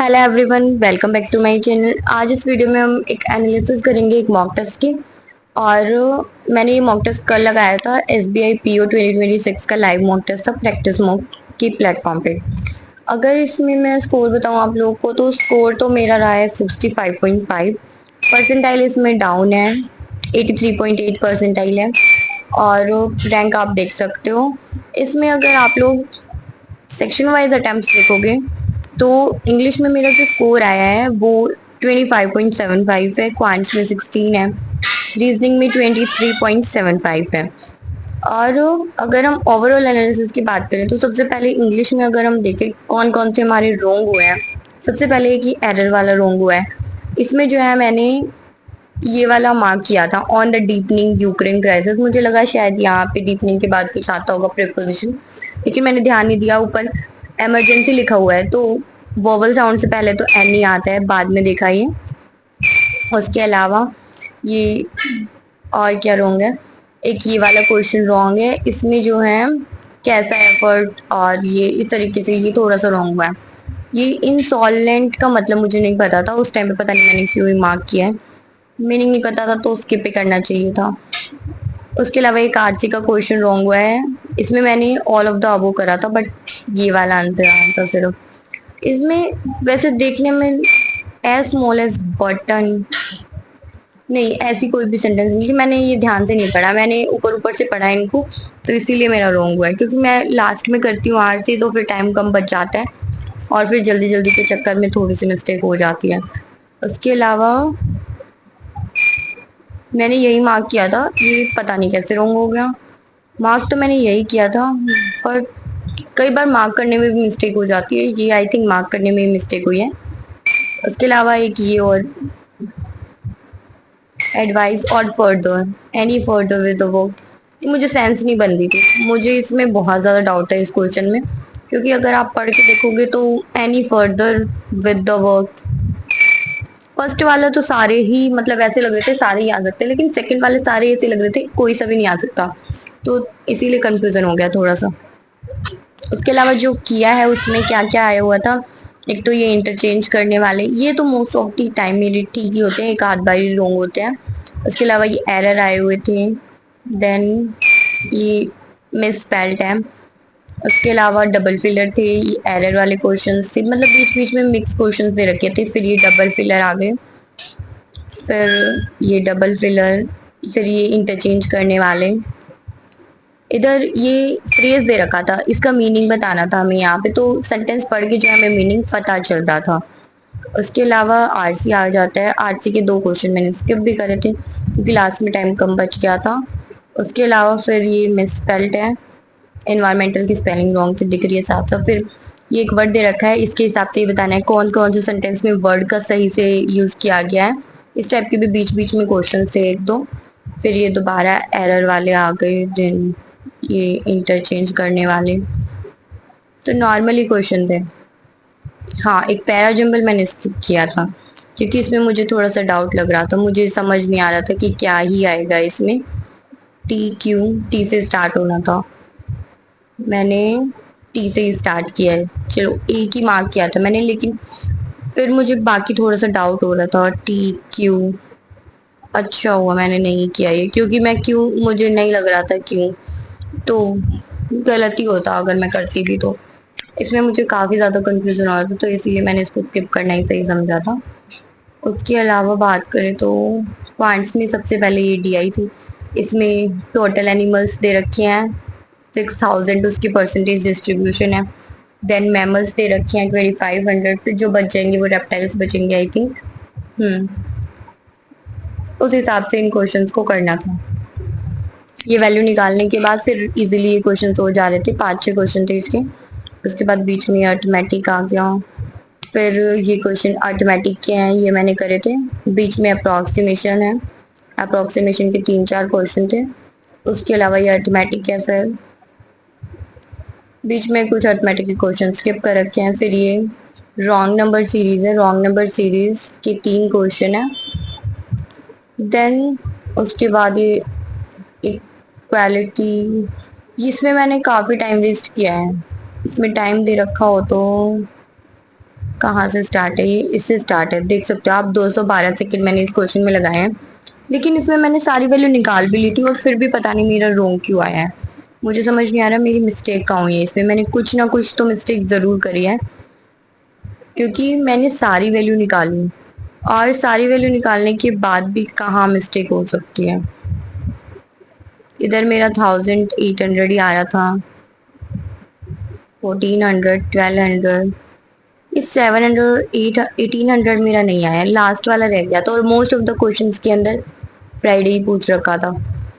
Hello everyone, welcome back to my channel. आज इस video में हम एक एनालिसिस करेंगे एक मॉक टेस्ट की। और मैंने ये मॉक टेस्ट कल लगाया था। SBI PO 2026 का लाइव मॉक टेस्ट था प्रैक्टिस मॉक की प्लेटफॉर्म पे। अगर इसमें मैं स्कोर बताऊं आप लोगों को, तो स्कोर तो मेरा रहा है 65.5। परसेंटाइल इसमें डाउन है, 83.8 परसेंटाइल है। और रैंक आप देख सकते हो इसमें। अगर आप लोग सेक्शन वाइज अटेम्प्ट देखोगे तो इंग्लिश में मेरा जो स्कोर आया है वो 25.75 है, क्वांट्स में 16 है, रीजनिंग में 23.75 है। और अगर हम ओवरऑल एनालिसिस की बात करें तो सबसे पहले इंग्लिश में अगर हम देखें कौन कौन से हमारे रोंग हुए हैं। सबसे पहले एक ही एरर वाला रोंग हुआ है। इसमें जो है मैंने ये वाला मार्क किया था on the deepening Ukraine crisis. मुझे लगा शायद यहाँ पे डीपनिंग के बाद कुछ आता होगा प्रीपोजिशन, लेकिन मैंने ध्यान नहीं दिया। ऊपर इमरजेंसी लिखा हुआ है तो वोवल साउंड से पहले तो एन ही आता है, बाद में देखा ये। उसके अलावा ये और क्या रॉन्ग है, एक ये वाला क्वेश्चन रॉन्ग है। इसमें जो है कैसा एफर्ट और ये इस तरीके से ये थोड़ा सा रॉन्ग हुआ है। ये इंसॉल्वेंट का मतलब मुझे नहीं पता था उस टाइम पे, पता नहीं मैंने क्यों ही मार्क किया है। मीनिंग नहीं पता था तो स्किप ही करना चाहिए था। उसके अलावा एक आरसी का क्वेश्चन रॉन्ग हुआ है। इसमें मैंने ऑल ऑफ द अबो करा था बट ये वाला आंसर आया था सिर्फ इसमें। वैसे देखने में एज स्मॉल एज बटन, नहीं ऐसी कोई भी सेंटेंस नहीं थी। मैंने ये ध्यान से नहीं पढ़ा, मैंने ऊपर ऊपर से पढ़ा इनको, तो इसीलिए मेरा रॉन्ग हुआ है। क्योंकि मैं लास्ट में करती हूँ आरसी तो फिर टाइम कम बच जाता है और फिर जल्दी जल्दी के चक्कर में थोड़ी सी मिस्टेक हो जाती है। उसके अलावा मैंने यही मार्क किया था, ये पता नहीं कैसे रॉन्ग हो गया। मार्क तो मैंने यही किया था पर कई बार मार्क करने में भी मिस्टेक हो जाती है। ये आई थिंक मार्क करने में मिस्टेक हुई है। उसके अलावा एक ये और एडवाइस और further any further with the work, ये मुझे सेंस नहीं बन रही थी। मुझे इसमें बहुत ज़्यादा डाउट है इस क्वेश्चन में, क्योंकि अगर आप पढ़ के देखोगे तो any further with the work, first वाला तो सारे ही मतलब ऐसे लग रहे थे सारे ही आ सकते हैं, लेकिन सेकंड वाले सारे ऐसे लग रहे थे कोई सा भी नहीं आ सकता। तो इसीलिए कंफ्यूजन हो गया थोड़ा सा। उसके अलावा जो किया है उसमें क्या क्या आया हुआ था, एक तो ये इंटरचेंज करने वाले, ये तो मोस्ट ऑफ दी टाइम मेरे ठीक ही होते हैं, एक आध बार ही रॉन्ग होते हैं। उसके अलावा ये एरर आए हुए थे, देन ये मिस स्पेल्ड है। उसके अलावा डबल फिलर थे, ये एरर वाले क्वेश्चंस थे, मतलब बीच बीच में मिक्स क्वेश्चंस दे रखे थे, फिर ये डबल फिलर आ गए, फिर ये डबल फिलर, फिर ये इंटरचेंज करने वाले। इधर ये फ्रेज दे रखा था, इसका मीनिंग बताना था हमें यहाँ पे, तो सेंटेंस पढ़ के जो हमें मीनिंग पता चल रहा था। उसके अलावा आरसी आ जाता है। आरसी के दो क्वेश्चन मैंने स्किप भी करे थे क्योंकि लास्ट में टाइम कम बच गया था। उसके अलावा फिर ये मिस स्पेल्ड है, एनवायरमेंटल की स्पेलिंग रॉन्ग से दिख रही है साफ साफ। फिर ये एक वर्ड दे रखा है, इसके हिसाब से ये बताना है कौन कौन से सेंटेंस में वर्ड का सही से यूज किया गया है। इस टाइप के भी बीच बीच में क्वेश्चन थे एक दो। फिर ये दोबारा एरर वाले आ गए, देन ये इंटरचेंज करने वाले, तो नॉर्मली क्वेश्चन थे। हाँ, एक पैराजम्बल मैंने स्किप किया था क्योंकि इसमें मुझे थोड़ा सा डाउट लग रहा था, मुझे समझ नहीं आ रहा था कि क्या ही आएगा इसमें। टी क्यू, टी से स्टार्ट होना था, मैंने टी से ही स्टार्ट किया है। चलो एक ही मार्क किया था मैंने, लेकिन फिर मुझे बाकी थोड़ा सा डाउट हो रहा था। टी क्यू, अच्छा हुआ मैंने नहीं किया ये, क्योंकि मैं क्यों मुझे नहीं लग रहा था क्यों, तो गलत ही होता अगर मैं करती भी तो। इसमें मुझे काफ़ी ज़्यादा कंफ्यूजन हो रहा था, तो इसीलिए मैंने इसको स्किप करना ही सही समझा था। उसके अलावा बात करें तो प्लांट्स में सबसे पहले ये डी आई थी। इसमें टोटल एनिमल्स दे रखे हैं 6000, उसकी परसेंटेज डिस्ट्रीब्यूशन है। देन मैमल्स दे रखे हैं 2500, फिर जो बच जाएंगे वो रेप्टाइल्स बचेंगे आई थिंक। उस हिसाब से इन क्वेश्चंस को करना था। ये वैल्यू निकालने के बाद फिर इजीली ये क्वेश्चन हो जा रहे थे, 5-6 क्वेश्चन थे इसके। उसके बाद बीच में अर्थमेटिक आ गया, फिर ये क्वेश्चन अर्थमेटिक के हैं ये मैंने करे थे। बीच में अप्रोक्सीमेशन है, अप्रोक्सीमेशन के 3-4 क्वेश्चन थे। उसके अलावा ये अर्थमेटिक है, फिर बीच में कुछ अर्थमेटिक के क्वेश्चन स्किप कर रखे हैं। फिर ये रॉन्ग नंबर सीरीज है, रॉन्ग नंबर सीरीज के 3 क्वेश्चन है। देन उसके बाद ये इक्वालिटी, इसमें मैंने काफ़ी टाइम वेस्ट किया है। इसमें टाइम दे रखा हो तो कहाँ से स्टार्ट है ये? इससे स्टार्ट है, देख सकते हो आप। 212 सेकंड मैंने इस क्वेश्चन में लगाए हैं, लेकिन इसमें मैंने सारी वैल्यू निकाल भी ली थी और फिर भी पता नहीं मेरा रॉन्ग क्यों आया है। मुझे समझ नहीं आ रहा मेरी मिस्टेक कहाँ हुई है इसमें। मैंने कुछ ना कुछ तो मिस्टेक जरूर करी है, क्योंकि मैंने सारी वैल्यू निकाली और सारी वैल्यू निकालने के बाद भी कहाँ मिस्टेक हो सकती है। इधर मेरा 1800 ही आया था, 1400, 1200, इस 700, 1800 मेरा नहीं आया, लास्ट वाला रह गया था। और मोस्ट ऑफ द क्वेश्चंस के अंदर फ्राइडे ही पूछ रखा था,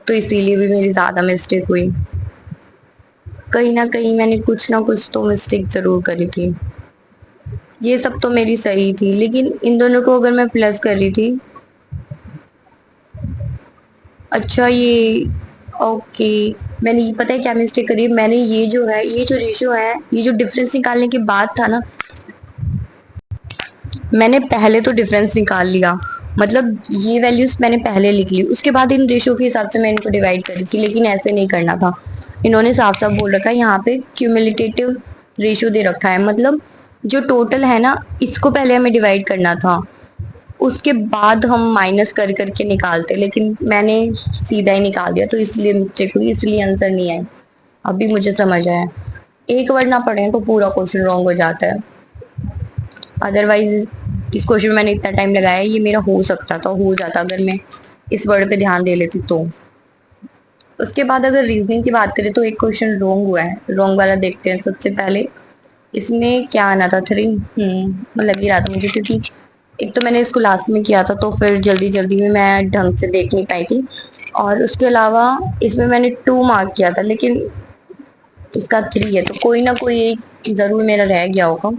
तो इसीलिए भी मेरी ज़्यादा मिस्टेक हुई। कहीं ना कहीं मैंने कुछ ना कुछ तो मिस्टेक ज़रूर करी थी। ये सब तो मेरी सही थी, लेकिन इन दोनों को अगर मैं प्लस कर रही थी, अच्छा ये, ओके, मैंने ये पता है क्या मिस्टेक करी। मैंने ये जो है, ये जो रेशियो है, ये जो डिफरेंस निकालने के बाद था ना, मैंने पहले तो डिफरेंस निकाल लिया, मतलब ये वैल्यूज मैंने पहले लिख ली, उसके बाद इन रेशियो के हिसाब से मैं इनको डिवाइड करी थी। लेकिन ऐसे नहीं करना था, इन्होंने साफ साफ बोल रखा है यहाँ पे क्यूमुलेटिव रेशियो दे रखा है, मतलब जो टोटल है ना, इसको पहले हमें डिवाइड करना था, उसके बाद हम माइनस कर करके निकालते, लेकिन मैंने सीधा ही निकाल दिया, तो इसलिए मिस्टेक हुई, इसलिए आंसर नहीं आया। अभी मुझे समझ आया, एक वर्ड ना पढ़े तो पूरा क्वेश्चन रॉन्ग हो जाता है। अदरवाइज इस क्वेश्चन में मैंने इतना टाइम लगाया, ये मेरा हो सकता था, हो जाता अगर मैं इस वर्ड पे ध्यान दे लेती तो। उसके बाद अगर रीजनिंग की बात करें तो एक क्वेश्चन रॉन्ग हुआ है, रॉन्ग वाला देखते हैं सबसे पहले। इसमें क्या आना था, 3, लग ही रहा था मुझे, क्योंकि एक तो मैंने इसको लास्ट में किया था, तो फिर जल्दी जल्दी में मैं ढंग से देख नहीं पाई थी। और उसके अलावा इसमें मैंने 2 मार्क किया था, लेकिन इसका 3 है, तो कोई ना कोई एक जरूर मेरा रह गया होगा।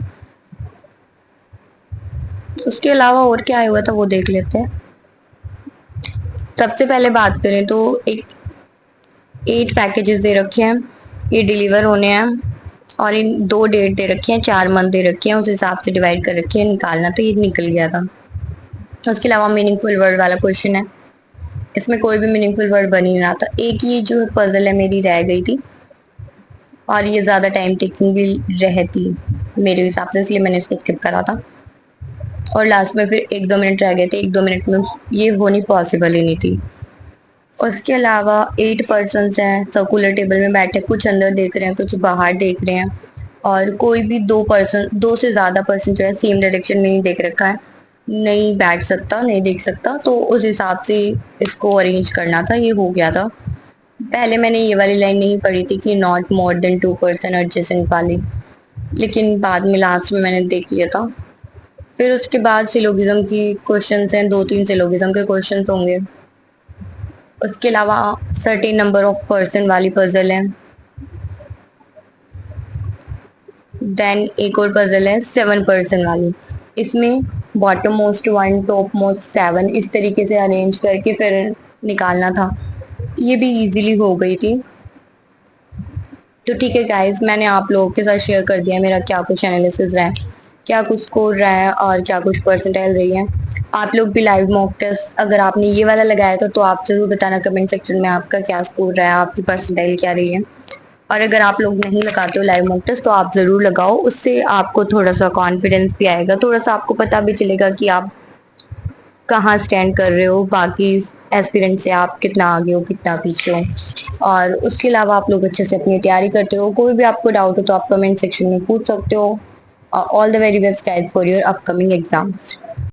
उसके अलावा और क्या आया हुआ था वो देख लेते हैं। सबसे पहले बात करें तो एक 8 पैकेजेस दे रखे हैं, ये डिलीवर होने हैं, और इन 2 डेट दे रखी हैं, 4 मंथ दे रखे हैं, उस हिसाब से डिवाइड कर रखे हैं, निकालना तो ये निकल गया था। उसके अलावा मीनिंगफुल वर्ड वाला क्वेश्चन है, इसमें कोई भी मीनिंगफुल वर्ड बन ही नहीं रहा था। एक ये जो पजल है मेरी रह गई थी, और ये ज़्यादा टाइम टेकिंग भी रहती मेरे हिसाब से, इसलिए मैंने इसको स्किप करा था। और लास्ट में फिर 1-2 मिनट रह गए थे, 1-2 मिनट में ये होनी पॉसिबल ही नहीं थी। उसके अलावा 8 पर्सन्स हैं, सर्कुलर टेबल में बैठे, कुछ अंदर देख रहे हैं, कुछ बाहर देख रहे हैं, और कोई भी 2 से ज़्यादा पर्सन जो है सेम डायरेक्शन में नहीं देख रखा है, नहीं बैठ सकता, नहीं देख सकता, तो उस हिसाब से इसको अरेंज करना था, ये हो गया था। पहले मैंने ये वाली लाइन नहीं पढ़ी थी कि not more than 2 person adjacent वाली, लेकिन बाद में लास्ट में मैंने देख लिया था। फिर उसके बाद सिलोगिज्म की क्वेश्चंस हैं, 2-3 सिलोगिज्म के क्वेश्चंस होंगे। उसके अलावा सर्टेन नंबर ऑफ पर्सन वाली पजल है। देन एक और पजल है 7 पर्सन वाली, इसमें बॉटम मोस्ट 1, टॉप मोस्ट 7, इस तरीके से अरेंज करके फिर निकालना था। ये भी इजीली हो गई थी। तो ठीक है गाइस, मैंने आप लोगों के साथ शेयर कर दिया मेरा क्या कुछ एनालिसिस रहा है, क्या कुछ स्कोर रहा है, और क्या कुछ परसेंटाइल रही है। आप लोग भी लाइव मॉक टेस्ट अगर आपने ये वाला लगाया था तो आप जरूर बताना कमेंट सेक्शन में आपका क्या स्कोर रहा है, आपकी परसेंटाइल क्या रही है। और अगर आप लोग नहीं लगाते हो लाइव मॉक टेस्ट तो आप ज़रूर लगाओ, उससे आपको थोड़ा सा कॉन्फिडेंस भी आएगा, थोड़ा सा आपको पता भी चलेगा कि आप कहाँ स्टैंड कर रहे हो, बाकी एस्पिरेंट से आप कितना आगे हो, कितना पीछे हो। और उसके अलावा आप लोग अच्छे से अपनी तैयारी करते हो, कोई भी आपको डाउट हो तो आप कमेंट सेक्शन में पूछ सकते हो। All the very best guys for your upcoming exams.